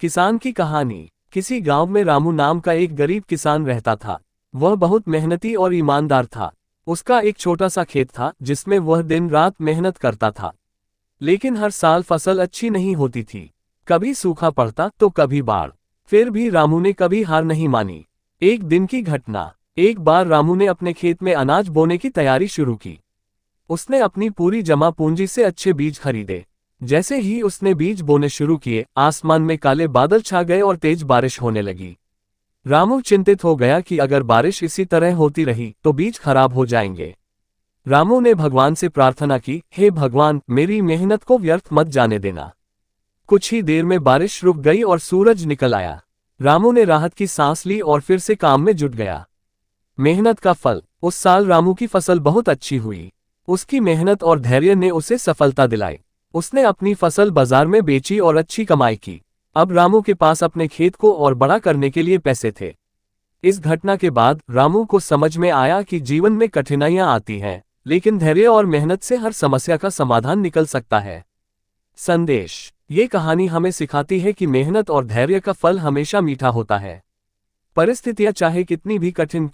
किसान की कहानी। किसी गांव में रामू नाम का एक गरीब किसान रहता था। वह बहुत मेहनती और ईमानदार था। उसका एक छोटा सा खेत था जिसमें वह दिन रात मेहनत करता था। लेकिन हर साल फसल अच्छी नहीं होती थी। कभी सूखा पड़ता तो कभी बाढ़। फिर भी रामू ने कभी हार नहीं मानी। एक दिन की घटना। एक बार रामू ने अपने खेत में अनाज बोने की तैयारी शुरू की। उसने अपनी पूरी जमा पूंजी से अच्छे बीज खरीदे। जैसे ही उसने बीज बोने शुरू किए, आसमान में काले बादल छा गए और तेज बारिश होने लगी। रामू चिंतित हो गया कि अगर बारिश इसी तरह होती रही तो बीज खराब हो जाएंगे। रामू ने भगवान से प्रार्थना की, हे भगवान, मेरी मेहनत को व्यर्थ मत जाने देना। कुछ ही देर में बारिश रुक गई और सूरज निकल आया। रामू ने राहत की सांस ली और फिर से काम में जुट गया। मेहनत का फल। उस साल रामू की फसल बहुत अच्छी हुई। उसकी मेहनत और धैर्य ने उसे सफलता दिलाई। उसने अपनी फसल बाजार में बेची और अच्छी कमाई की। अब रामू के पास अपने खेत को और बड़ा करने के लिए पैसे थे। इस घटना के बाद रामू को समझ में आया कि जीवन में कठिनाइयां आती हैं, लेकिन धैर्य और मेहनत से हर समस्या का समाधान निकल सकता है। संदेश। ये कहानी हमें सिखाती है कि मेहनत और धैर्य का फल हमेशा मीठा होता है। परिस्थितियां चाहे कितनी भी कठिन